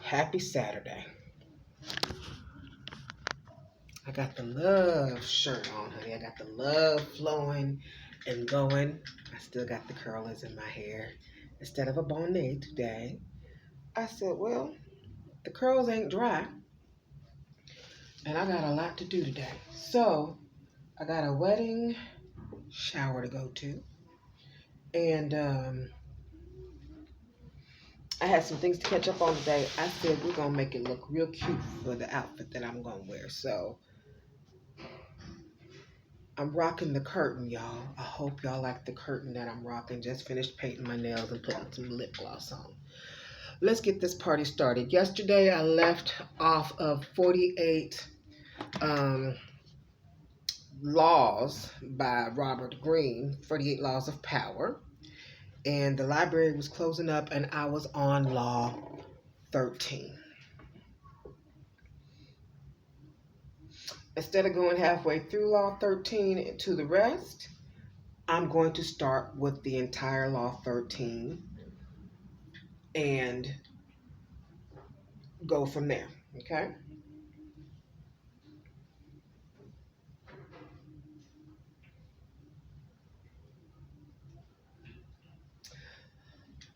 Happy Saturday. I got the love shirt on, honey. I got the love flowing and going. I still got the curlers in my hair. Instead of a bonnet today, I said, well, the curls ain't dry, and I got a lot to do today. So, I got a wedding shower to go to, and I had some things to catch up on today. I said, we're going to make it look real cute for the outfit that I'm going to wear. So, I'm rocking the curtain, y'all. I hope y'all like the curtain that I'm rocking. Just finished painting my nails and putting some lip gloss on. Let's get this party started. Yesterday, I left off of 48 Laws by Robert Greene, 48 Laws of Power. And the library was closing up, and I was on Law 13. Instead of going halfway through Law 13 to the rest, I'm going to start with the entire Law 13 and go from there, okay?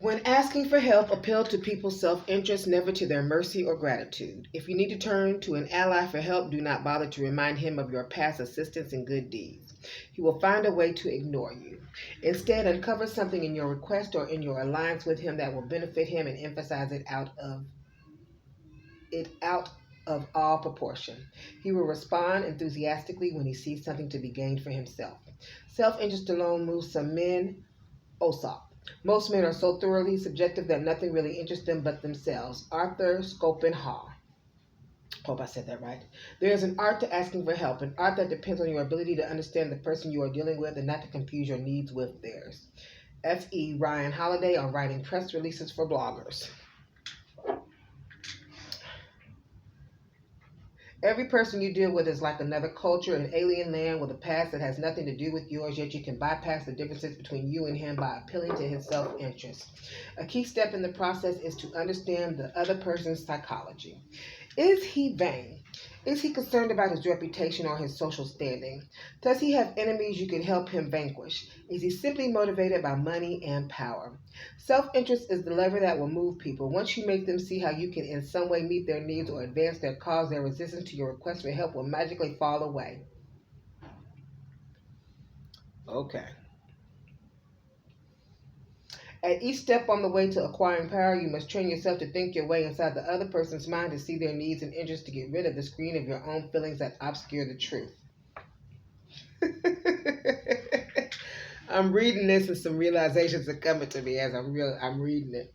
When asking for help, appeal to people's self-interest, never to their mercy or gratitude. If you need to turn to an ally for help, do not bother to remind him of your past assistance and good deeds. He will find a way to ignore you. Instead, uncover something in your request or in your alliance with him that will benefit him and emphasize it out of all proportion. He will respond enthusiastically when he sees something to be gained for himself. Self-interest alone moves some men. Osop. Most men are so thoroughly subjective that nothing really interests them but themselves. Arthur Schopenhauer. Hope I said that right. There is an art to asking for help, an art that depends on your ability to understand the person you are dealing with and not to confuse your needs with theirs. F.E. Ryan Holiday on writing press releases for bloggers. Every person you deal with is like another culture, an alien land with a past that has nothing to do with yours, yet you can bypass the differences between you and him by appealing to his self-interest. A key step in the process is to understand the other person's psychology. Is he vain? Is he concerned about his reputation or his social standing? Does he have enemies you can help him vanquish? Is he simply motivated by money and power? Self-interest is the lever that will move people. Once you make them see how you can in some way meet their needs or advance their cause, their resistance to your request for help will magically fall away. Okay. At each step on the way to acquiring power, you must train yourself to think your way inside the other person's mind, to see their needs and interests, to get rid of the screen of your own feelings that obscure the truth. I'm reading this and some realizations are coming to me as I'm reading it.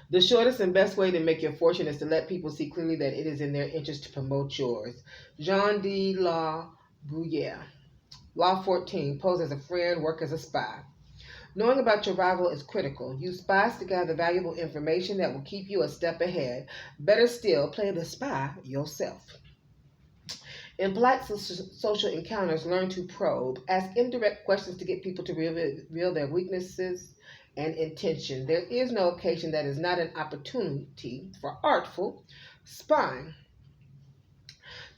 The shortest and best way to make your fortune is to let people see clearly that it is in their interest to promote yours. Jean de la Bruyere. Law 14. Pose as a friend, work as a spy. Knowing about your rival is critical. Use spies to gather valuable information that will keep you a step ahead. Better still, play the spy yourself. In polite social encounters, learn to probe. Ask indirect questions to get people to reveal their weaknesses and intention. There is no occasion that is not an opportunity for artful spying.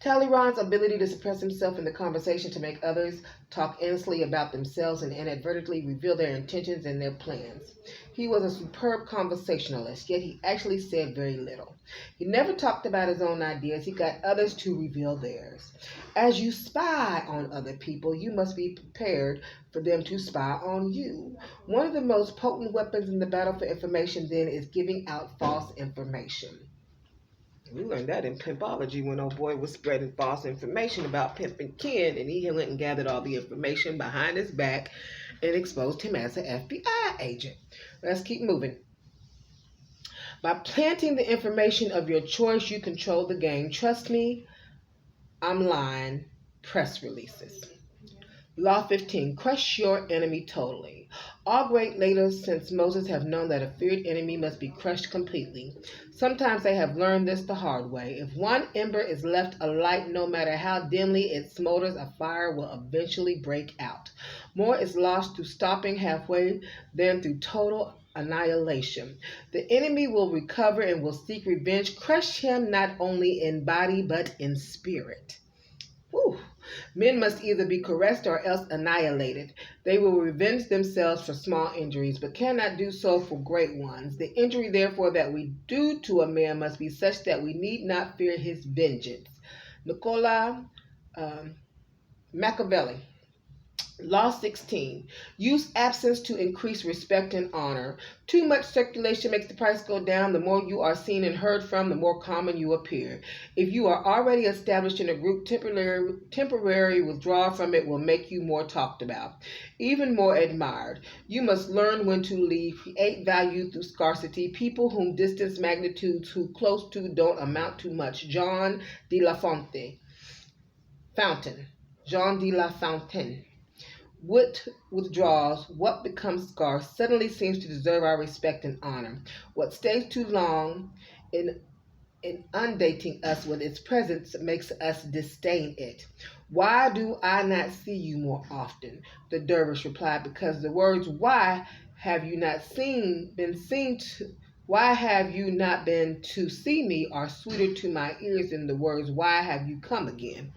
Talleyrand's ability to suppress himself in the conversation to make others talk endlessly about themselves and inadvertently reveal their intentions and their plans. He was a superb conversationalist, yet he actually said very little. He never talked about his own ideas. He got others to reveal theirs. As you spy on other people, you must be prepared for them to spy on you. One of the most potent weapons in the battle for information, then, is giving out false information. We learned that in pimpology when old boy was spreading false information about pimping Ken, and he went and gathered all the information behind his back and exposed him as an FBI agent. Let's keep moving. By planting the information of your choice, you control the game. Trust me, I'm lying. Press releases. Law 15. Crush your enemy totally. All great leaders since Moses have known that a feared enemy must be crushed completely. Sometimes they have learned this the hard way. If one ember is left alight, no matter how dimly it smolders, a fire will eventually break out. More is lost through stopping halfway than through total annihilation. The enemy will recover and will seek revenge, crush him not only in body but in spirit. Whew. Men must either be caressed or else annihilated. They will revenge themselves for small injuries, but cannot do so for great ones. The injury, therefore, that we do to a man must be such that we need not fear his vengeance. Nicola Machiavelli. Law 16. Use absence to increase respect and honor. Too much circulation makes the price go down. The more you are seen and heard from, the more common you appear. If you are already established in a group, temporary withdrawal from it will make you more talked about, even more admired. You must learn when to leave. Create value through scarcity. People whom distance magnitudes who close to don't amount to much. John de la Fontaine. Fountain. Jean de la Fontaine. What withdraws, what becomes scarce, suddenly seems to deserve our respect and honor. What stays too long in inundating us with its presence makes us disdain it. Why do I not see you more often? The dervish replied, because the words, why have you not why have you not been to see me are sweeter to my ears than the words, why have you come again?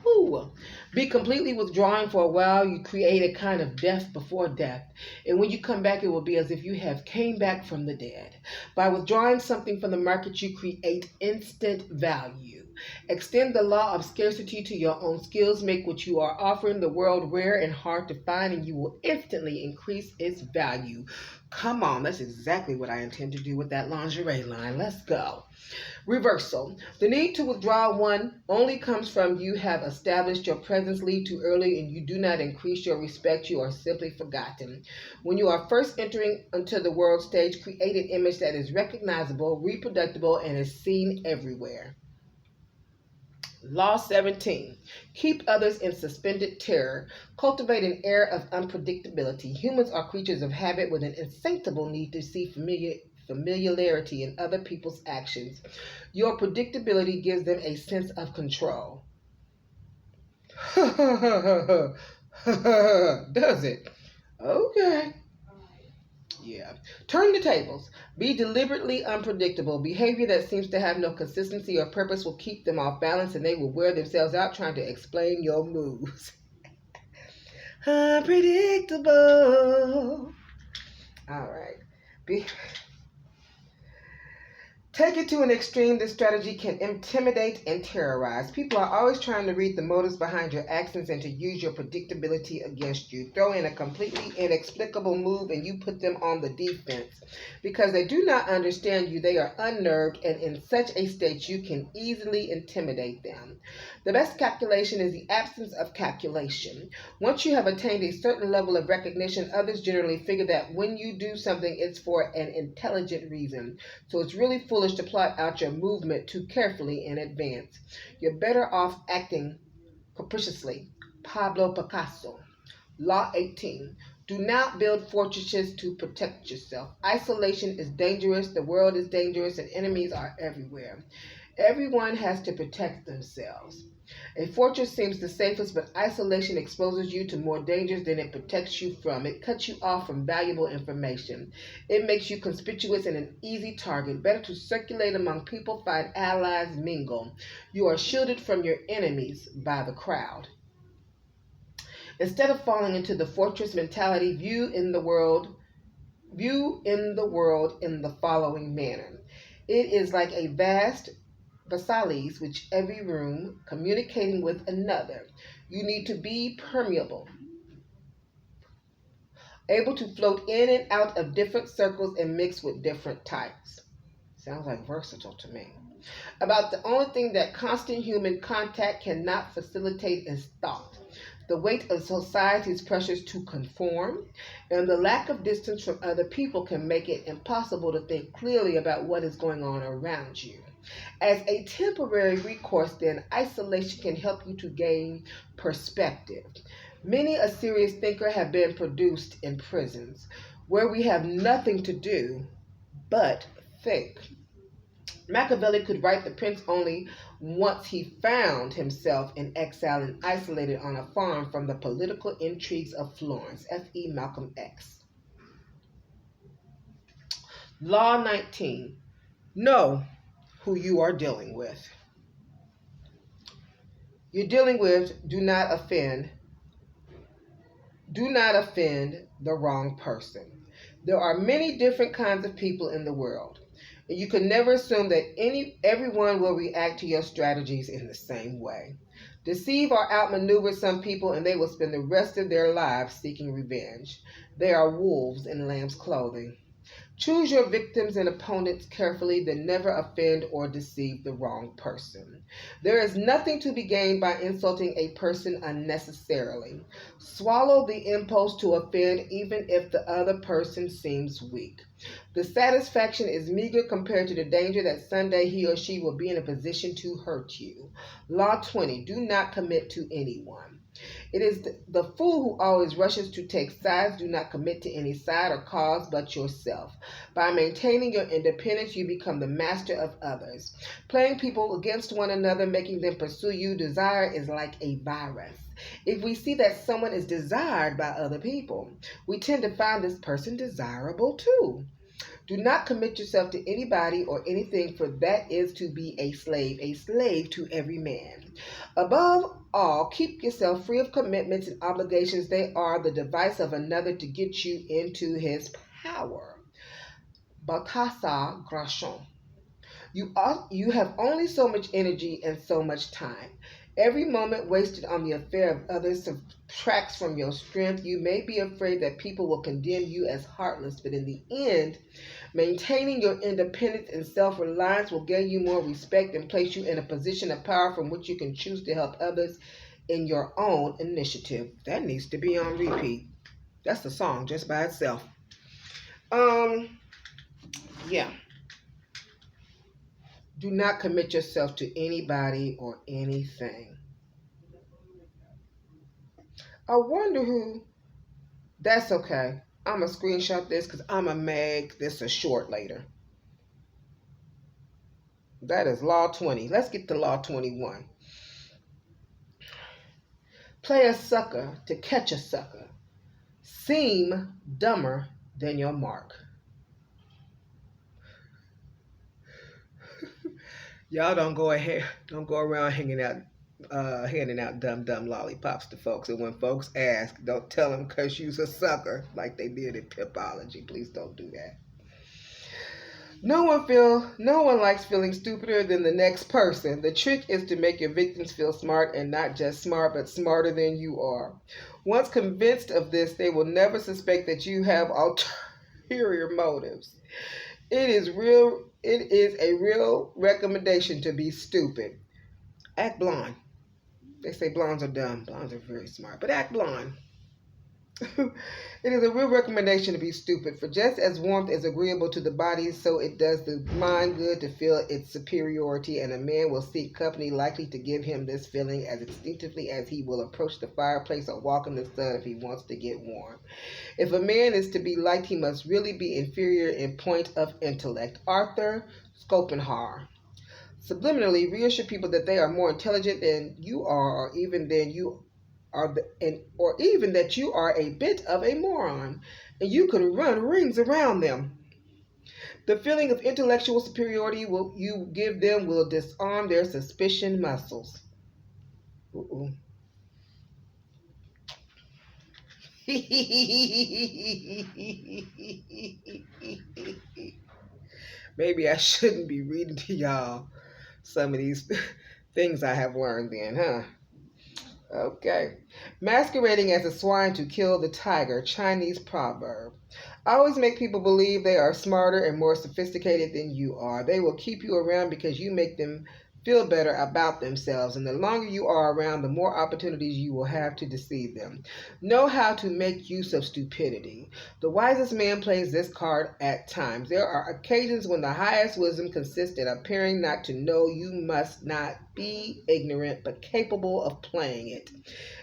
Ooh. Be completely withdrawing for a while, you create a kind of death before death. And when you come back, it will be as if you have came back from the dead. By withdrawing something from the market, you create instant value. Extend the law of scarcity to your own skills. Make what you are offering the world rare and hard to find, and you will instantly increase its value. Come on, that's exactly what I intend to do with that lingerie line. Let's go. Reversal. The need to withdraw one only comes from you have established your presence, leave too early, and you do not increase your respect. You are simply forgotten. When you are first entering onto the world stage, create an image that is recognizable, reproducible, and is seen everywhere. Law 17. Keep others in suspended terror. Cultivate an air of unpredictability. Humans are creatures of habit with an insatiable need to see familiarity in other people's actions. Your predictability gives them a sense of control. Does it? Okay. Yeah. Turn the tables. Be deliberately unpredictable. Behavior that seems to have no consistency or purpose will keep them off balance and they will wear themselves out trying to explain your moves. Unpredictable. All right. Take it to an extreme, this strategy can intimidate and terrorize. People are always trying to read the motives behind your actions and to use your predictability against you. Throw in a completely inexplicable move and you put them on the defense. Because they do not understand you, they are unnerved, and in such a state you can easily intimidate them. The best calculation is the absence of calculation. Once you have attained a certain level of recognition, others generally figure that when you do something, it's for an intelligent reason. So it's really foolish to plot out your movement too carefully in advance. You're better off acting capriciously. Pablo Picasso. Law 18. Do not build fortresses to protect yourself. Isolation is dangerous, the world is dangerous, and enemies are everywhere. Everyone has to protect themselves. A fortress seems the safest, but isolation exposes you to more dangers than it protects you from. It cuts you off from valuable information. It makes you conspicuous and an easy target. Better to circulate among people, find allies, mingle. You are shielded from your enemies by the crowd. Instead of falling into the fortress mentality, view in the world in the following manner. It is like a vast Versailles, which every room communicating with another. You need to be permeable, able to float in and out of different circles and mix with different types. Sounds like versatile to me. About the only thing that constant human contact cannot facilitate is thought. The weight of society's pressures to conform and the lack of distance from other people can make it impossible to think clearly about what is going on around you. As a temporary recourse, then, isolation can help you to gain perspective. Many a serious thinker have been produced in prisons, where we have nothing to do but think. Machiavelli could write The Prince only once he found himself in exile and isolated on a farm from the political intrigues of Florence. F.E. Malcolm X. Law 19. Know who you are dealing with. You're dealing with do not offend the wrong person. There are many different kinds of people in the world, and you can never assume that everyone will react to your strategies in the same way. Deceive or outmaneuver some people, and they will spend the rest of their lives seeking revenge. They are wolves in lamb's clothing. Choose your victims and opponents carefully, then never offend or deceive the wrong person. There is nothing to be gained by insulting a person unnecessarily. Swallow the impulse to offend even if the other person seems weak. The satisfaction is meager compared to the danger that someday he or she will be in a position to hurt you. Law 20. Do not commit to anyone. It is the fool who always rushes to take sides. Do not commit to any side or cause but yourself. By maintaining your independence, you become the master of others. Playing people against one another, making them pursue you, desire is like a virus. If we see that someone is desired by other people, we tend to find this person desirable too. Do not commit yourself to anybody or anything, for that is to be a slave to every man. Above all, keep yourself free of commitments and obligations. They are the device of another to get you into his power. Bakasa Grashon. You have only so much energy and so much time. Every moment wasted on the affair of others subtracts from your strength. You may be afraid that people will condemn you as heartless, but in the end, maintaining your independence and self-reliance will gain you more respect and place you in a position of power from which you can choose to help others in your own initiative. That needs to be on repeat. That's the song just by itself. Yeah. Do not commit yourself to anybody or anything. I wonder who. That's okay. I'm going to screenshot this because I'm going to make this a short later. That is Law 20. Let's get to Law 21. Play a sucker to catch a sucker. Seem dumber than your mark. Y'all don't go around handing out dumb lollipops to folks. And when folks ask, don't tell them because you's a sucker like they did in Pipology. Please don't do that. No one likes feeling stupider than the next person. The trick is to make your victims feel smart, and not just smart, but smarter than you are. Once convinced of this, they will never suspect that you have ulterior motives. It is a real recommendation to be stupid. Act blonde. They say blondes are dumb. Blondes are very smart, but act blonde. It is a real recommendation to be stupid, for just as warmth is agreeable to the body, so it does the mind good to feel its superiority, and a man will seek company likely to give him this feeling as instinctively as he will approach the fireplace or walk in the sun if he wants to get warm. If a man is to be liked, he must really be inferior in point of intellect. Arthur Schopenhauer. Subliminally reassure people that they are more intelligent than you are, or even that you are a bit of a moron, and you can run rings around them. The feeling of intellectual superiority you give them will disarm their suspicion muscles. Maybe I shouldn't be reading to y'all some of these things I have learned then, huh? Okay. Masquerading as a swine to kill the tiger, Chinese proverb. Always make people believe they are smarter and more sophisticated than you are. They will keep you around because you make them feel better about themselves, and the longer you are around, the more opportunities you will have to deceive them. Know how to make use of stupidity. The wisest man plays this card at times. There are occasions when the highest wisdom consists in appearing not to know. You must not be ignorant, but capable of playing it.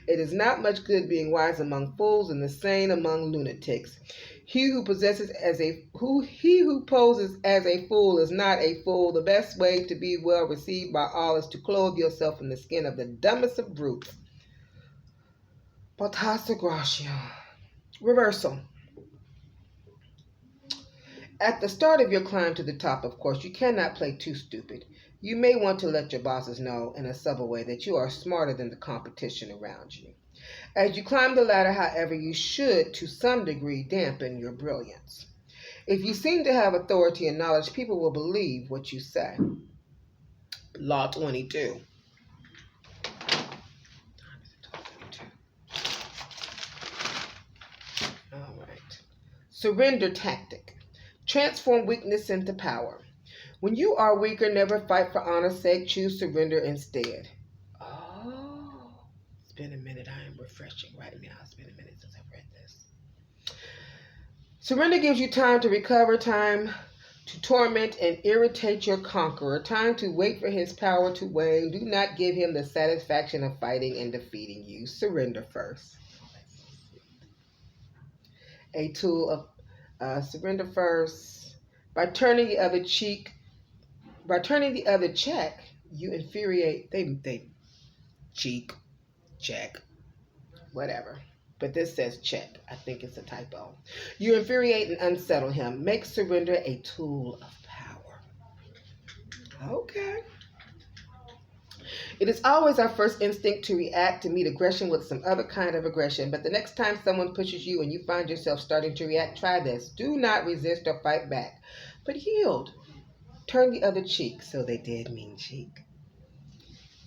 It is not much good being wise among fools and the sane among lunatics. He who poses as a fool is not a fool. The best way to be well received by all is to clothe yourself in the skin of the dumbest of brutes. Reversal. At the start of your climb to the top, of course, you cannot play too stupid. You may want to let your bosses know in a subtle way that you are smarter than the competition around you. As you climb the ladder, however, you should, to some degree, dampen your brilliance. If you seem to have authority and knowledge, people will believe what you say. Law 22. All right. Surrender tactic. Transform weakness into power. When you are weaker, never fight for honor's sake. Choose surrender instead. Oh, it's been a minute. I am refreshing right now. It's been a minute since I've read this. Surrender gives you time to recover, time to torment and irritate your conqueror, time to wait for his power to wane. Do not give him the satisfaction of fighting and defeating you. Surrender first. A tool of surrender first. By turning the other cheek, by turning the other cheek, you infuriate. They cheek, check, whatever. But this says check. I think it's a typo. You infuriate and unsettle him. Make surrender a tool of power. Okay. It is always our first instinct to react, to meet aggression with some other kind of aggression. But the next time someone pushes you and you find yourself starting to react, try this. Do not resist or fight back, but yield. Turn the other cheek. So they did mean cheek.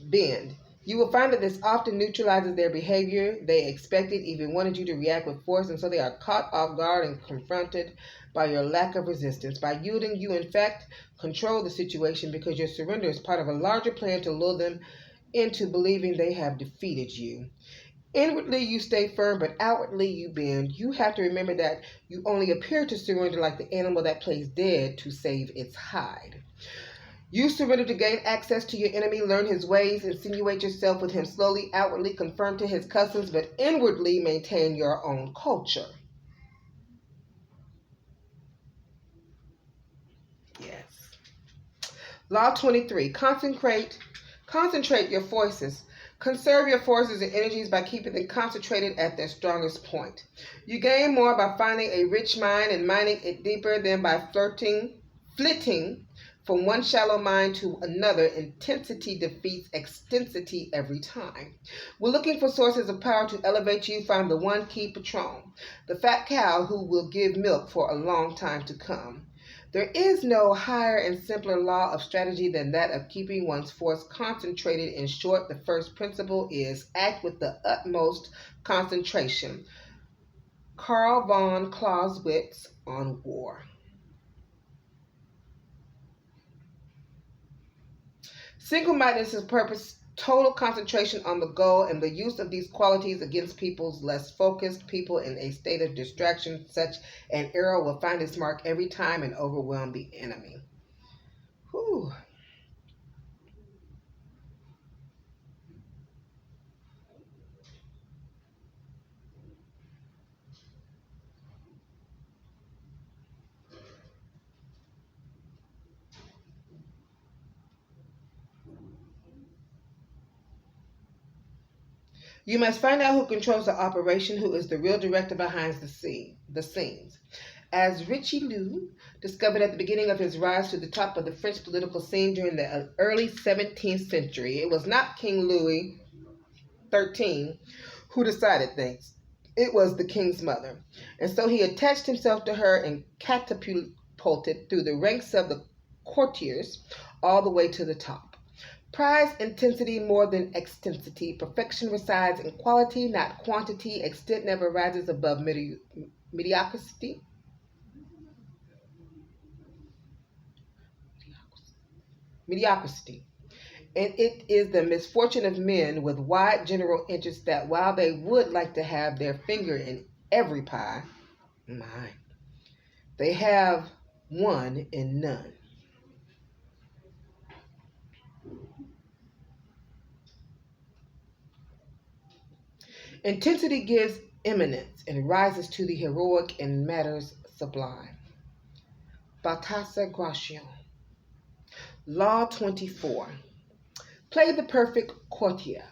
Bend. You will find that this often neutralizes their behavior. They expected, even wanted you to react with force, and so they are caught off guard and confronted by your lack of resistance. By yielding, you in fact control the situation because your surrender is part of a larger plan to lure them into believing they have defeated you. Inwardly, you stay firm, but outwardly, you bend. You have to remember that you only appear to surrender like the animal that plays dead to save its hide. You surrender to gain access to your enemy, learn his ways, insinuate yourself with him slowly, outwardly conform to his customs, but inwardly maintain your own culture. Yes. Law 23. Concentrate your forces. Conserve your forces and energies by keeping them concentrated at their strongest point. You gain more by finding a rich mine and mining it deeper than by flitting from one shallow mine to another. Intensity defeats extensity every time. When looking for sources of power to elevate you, find the one key patron, the fat cow who will give milk for a long time to come. There is no higher and simpler law of strategy than that of keeping one's force concentrated. In short, the first principle is act with the utmost concentration. Karl von Clausewitz on war. Single-mindedness is purpose, total concentration on the goal, and the use of these qualities against people's less focused people in a state of distraction. Such an arrow will find its mark every time and overwhelm the enemy. Whew. You must find out who controls the operation, who is the real director behind the scenes. As Richelieu discovered at the beginning of his rise to the top of the French political scene during the early 17th century, it was not King Louis XIII who decided things. It was the king's mother. And so he attached himself to her and catapulted through the ranks of the courtiers all the way to the top. Prize intensity more than extensity. Perfection resides in quality, not quantity. Extent never rises above mediocrity. Mediocrity. And it is the misfortune of men with wide general interests that while they would like to have their finger in every pie, they have one in none. Intensity gives eminence and rises to the heroic in matters sublime. Balthasar Gracian. Law 24. Play the perfect courtier.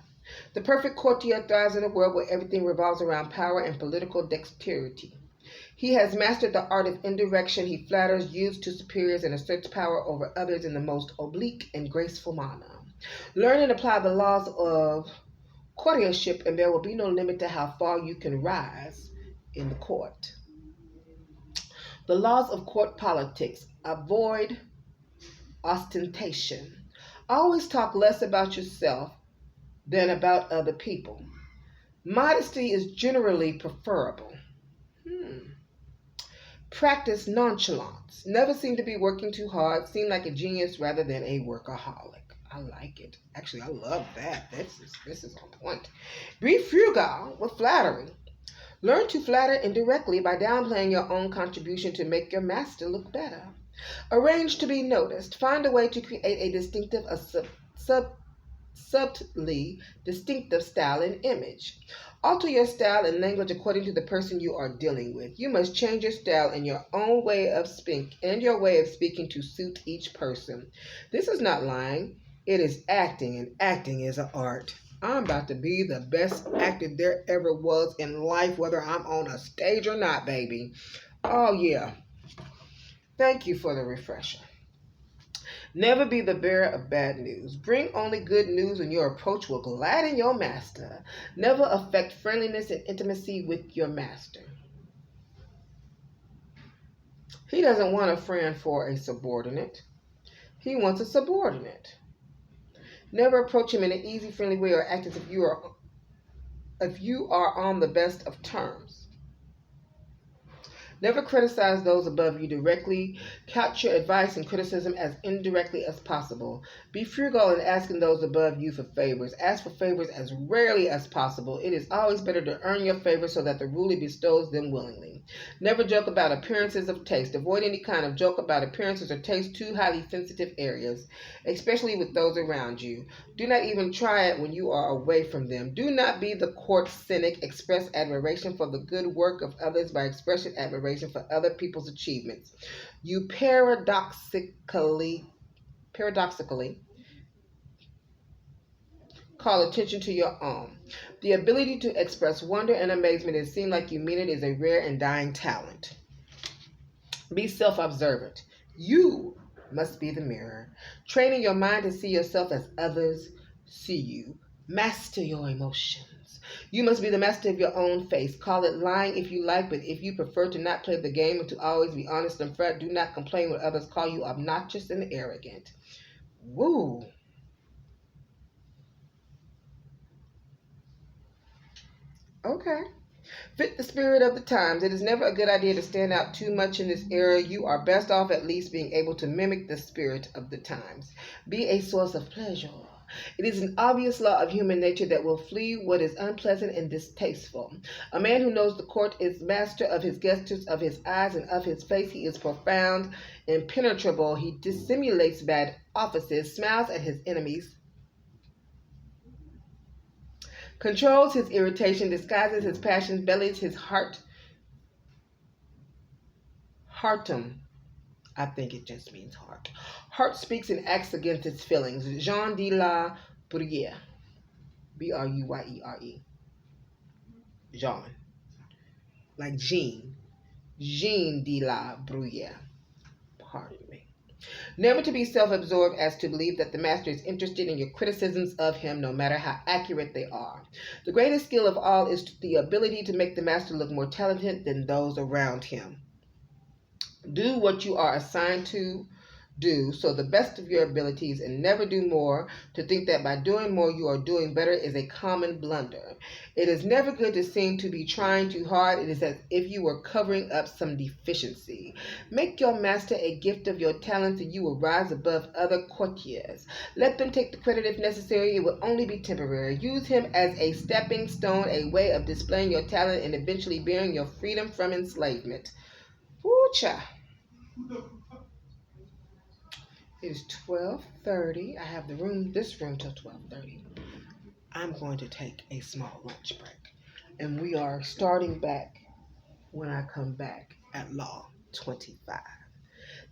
The perfect courtier thrives in a world where everything revolves around power and political dexterity. He has mastered the art of indirection. He flatters, yields to superiors, and asserts power over others in the most oblique and graceful manner. Learn and apply the laws of courtiership, and there will be no limit to how far you can rise in the court. The laws of court politics. Avoid ostentation. Always talk less about yourself than about other people. Modesty is generally preferable. Practice nonchalance. Never seem to be working too hard. Seem like a genius rather than a workaholic. I like it. Actually, I love that. This is on point. Be frugal with flattery. Learn to flatter indirectly by downplaying your own contribution to make your master look better. Arrange to be noticed. Find a way to create a distinctive, subtly distinctive style and image. Alter your style and language according to the person you are dealing with. You must change your style and your own way of speaking to suit each person. This is not lying. It is acting, and acting is an art. I'm about to be the best actor there ever was in life, whether I'm on a stage or not, baby. Oh, yeah. Thank you for the refresher. Never be the bearer of bad news. Bring only good news, and your approach will gladden your master. Never affect friendliness and intimacy with your master. He doesn't want a friend for a subordinate. He wants a subordinate. Never approach him in an easy, friendly way or act as if you are on the best of terms. Never criticize those above you directly. Couch your advice and criticism as indirectly as possible. Be frugal in asking those above you for favors. Ask for favors as rarely as possible. It is always better to earn your favors so that the ruler bestows them willingly. Never joke about appearances of taste. Avoid any kind of joke about appearances or taste, too highly sensitive areas, especially with those around you. Do not even try it when you are away from them. Do not be the court cynic. Express admiration for the good work of others by expressing admiration for other people's achievements. You paradoxically call attention to your own. The ability to express wonder and amazement and seem like you mean it is a rare and dying talent. Be self-observant. You must be the mirror. Training your mind to see yourself as others see you. Master your emotions. You must be the master of your own face. Call it lying if you like, but if you prefer to not play the game and to always be honest and frank, do not complain when others call you obnoxious and arrogant. Woo. Okay. Fit the spirit of the times. It is never a good idea to stand out too much in this era. You are best off at least being able to mimic the spirit of the times. Be a source of pleasure. It is an obvious law of human nature that will flee what is unpleasant and distasteful. A man who knows the court is master of his gestures, of his eyes, and of his face. He is profound, impenetrable. He dissimulates bad offices, smiles at his enemies, controls his irritation, disguises his passions, bellies his heartum. I think it just means heart. Heart speaks and acts against its feelings. Jean de la Bruyere. Bruyere. Jean. Like Jean. Jean de la Bruyere. Pardon me. Never to be self-absorbed as to believe that the master is interested in your criticisms of him, no matter how accurate they are. The greatest skill of all is the ability to make the master look more talented than those around him. Do what you are assigned to do so the best of your abilities, and never do more. To think that by doing more you are doing better is a common blunder. It is never good to seem to be trying too hard. It is as if you were covering up some deficiency. Make your master a gift of your talents, and you will rise above other courtiers. Let them take the credit if necessary. It will only be temporary. Use him as a stepping stone, a way of displaying your talent and eventually bearing your freedom from enslavement. Woo-cha. It is 12:30. I have this room till 12:30. I'm going to take a small lunch break. And we are starting back when I come back at Law 25.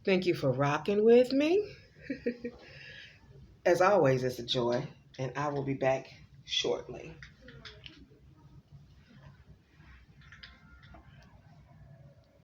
Thank you for rocking with me. As always, it's a joy. And I will be back shortly.